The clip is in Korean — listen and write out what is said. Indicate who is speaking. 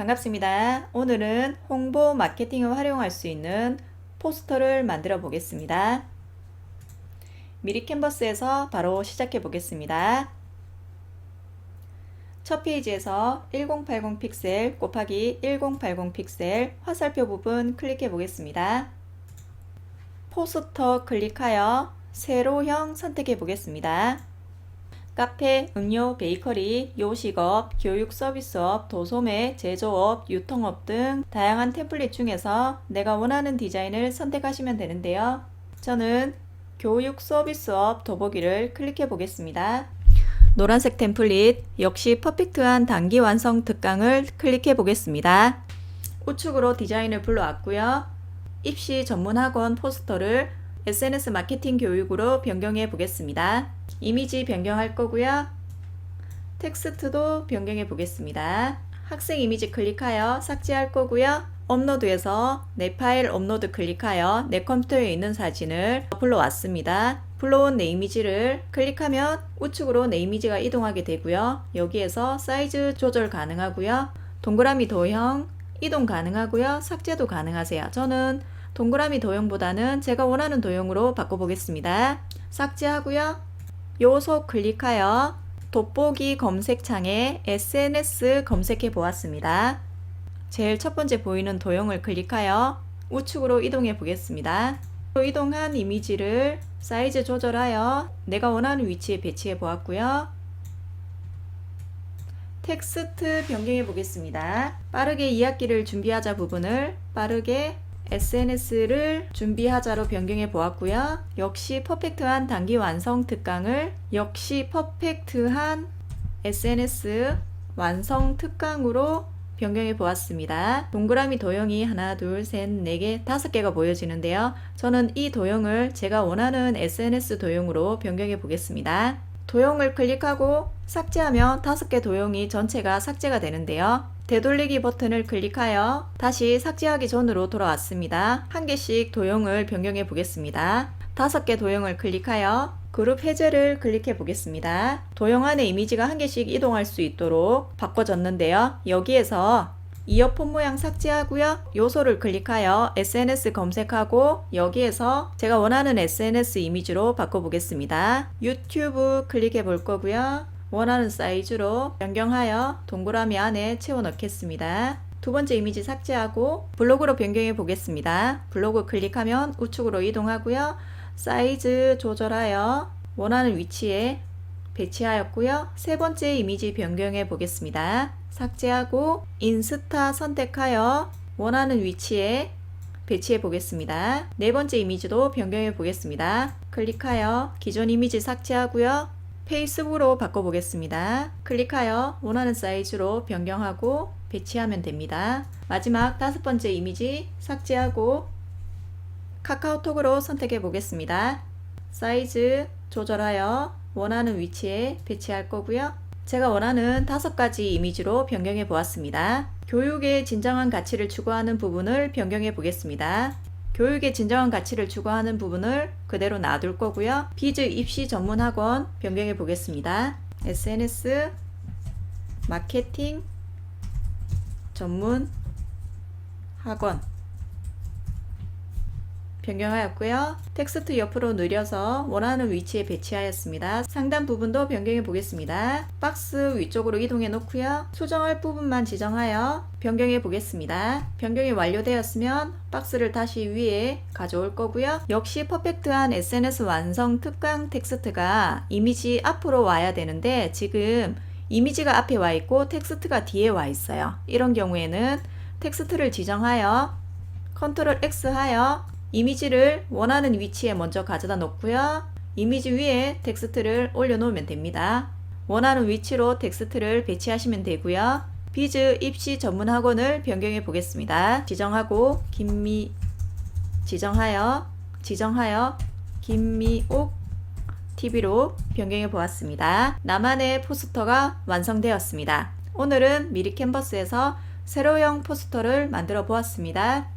Speaker 1: 반갑습니다. 오늘은 홍보 마케팅에 활용할 수 있는 포스터를 만들어 보겠습니다. 미리 캔버스에서 바로 시작해 보겠습니다. 첫 페이지에서 1080 픽셀 곱하기 1080 픽셀 화살표 부분 클릭해 보겠습니다. 포스터 클릭하여 세로형 선택해 보겠습니다. 카페, 음료, 베이커리, 요식업, 교육 서비스업, 도소매, 제조업, 유통업 등 다양한 템플릿 중에서 내가 원하는 디자인을 선택하시면 되는데요. 저는 교육 서비스업 더보기를 클릭해 보겠습니다. 노란색 템플릿 역시 퍼펙트한 단기 완성 특강을 클릭해 보겠습니다. 우측으로 디자인을 불러왔고요. 입시 전문학원 포스터를 SNS 마케팅 교육으로 변경해 보겠습니다. 이미지 변경할 거고요. 텍스트도 변경해 보겠습니다. 학생 이미지 클릭하여 삭제할 거고요. 업로드에서 내 파일 업로드 클릭하여 내 컴퓨터에 있는 사진을 불러왔습니다. 불러온 내 이미지를 클릭하면 우측으로 내 이미지가 이동하게 되고요. 여기에서 사이즈 조절 가능하고요. 동그라미 도형 이동 가능하고요. 삭제도 가능하세요. 저는 동그라미 도형보다는 제가 원하는 도형으로 바꿔보겠습니다. 삭제하고요. 요소 클릭하여 돋보기 검색창에 SNS 검색해 보았습니다. 제일 첫 번째 보이는 도형을 클릭하여 우측으로 이동해 보겠습니다. 이동한 이미지를 사이즈 조절하여 내가 원하는 위치에 배치해 보았고요. 텍스트 변경해 보겠습니다. 빠르게 2학기를 준비하자 부분을 빠르게 SNS를 준비하자로 변경해 보았고요. 역시 퍼펙트한 단기 완성 특강을 역시 퍼펙트한 SNS 완성 특강으로 변경해 보았습니다. 동그라미 도형이 하나, 둘, 셋, 네 개, 5개가 보여지는데요. 저는 이 도형을 제가 원하는 SNS 도형으로 변경해 보겠습니다. 도형을 클릭하고 삭제하면 5개 도형이 전체가 삭제가 되는데요. 되돌리기 버튼을 클릭하여 다시 삭제하기 전으로 돌아왔습니다. 한 개씩 도형을 변경해 보겠습니다. 5개 도형을 클릭하여 그룹 해제를 클릭해 보겠습니다. 도형 안에 이미지가 한 개씩 이동할 수 있도록 바꿔줬는데요. 여기에서 이어폰 모양 삭제하고요. 요소를 클릭하여 SNS 검색하고 여기에서 제가 원하는 SNS 이미지로 바꿔보겠습니다. 유튜브 클릭해 볼 거고요. 원하는 사이즈로 변경하여 동그라미 안에 채워 넣겠습니다. 두 번째 이미지 삭제하고 블로그로 변경해 보겠습니다. 블로그 클릭하면 우측으로 이동하고요. 사이즈 조절하여 원하는 위치에 배치하였고요. 세 번째 이미지 변경해 보겠습니다. 삭제하고 인스타 선택하여 원하는 위치에 배치해 보겠습니다. 네 번째 이미지도 변경해 보겠습니다. 클릭하여 기존 이미지 삭제하고요. 페이스북으로 바꿔보겠습니다. 클릭하여 원하는 사이즈로 변경하고 배치하면 됩니다. 마지막 5번째 이미지 삭제하고 카카오톡으로 선택해 보겠습니다. 사이즈 조절하여 원하는 위치에 배치할 거고요. 제가 원하는 5가지 이미지로 변경해 보았습니다. 교육의 진정한 가치를 추구하는 부분을 변경해 보겠습니다. 교육의 진정한 가치를 추구하는 부분을 그대로 놔둘 거고요. 비즈 입시 전문 학원 변경해 보겠습니다. SNS 마케팅 전문 학원 변경하였고요. 텍스트 옆으로 늘려서 원하는 위치에 배치하였습니다. 상단 부분도 변경해 보겠습니다. 박스 위쪽으로 이동해 놓고요. 수정할 부분만 지정하여 변경해 보겠습니다. 변경이 완료되었으면 박스를 다시 위에 가져올 거고요. 역시 퍼펙트한 SNS 완성 특강 텍스트가 이미지 앞으로 와야 되는데 지금 이미지가 앞에 와 있고 텍스트가 뒤에 와 있어요. 이런 경우에는 텍스트를 지정하여 컨트롤 X 하여 이미지를 원하는 위치에 먼저 가져다 놓고요. 이미지 위에 텍스트를 올려놓으면 됩니다. 원하는 위치로 텍스트를 배치하시면 되고요. 비즈 입시 전문 학원을 변경해 보겠습니다. 지정하고 지정하여 김미옥 TV로 변경해 보았습니다. 나만의 포스터가 완성되었습니다. 오늘은 미리 캔버스에서 세로형 포스터를 만들어 보았습니다.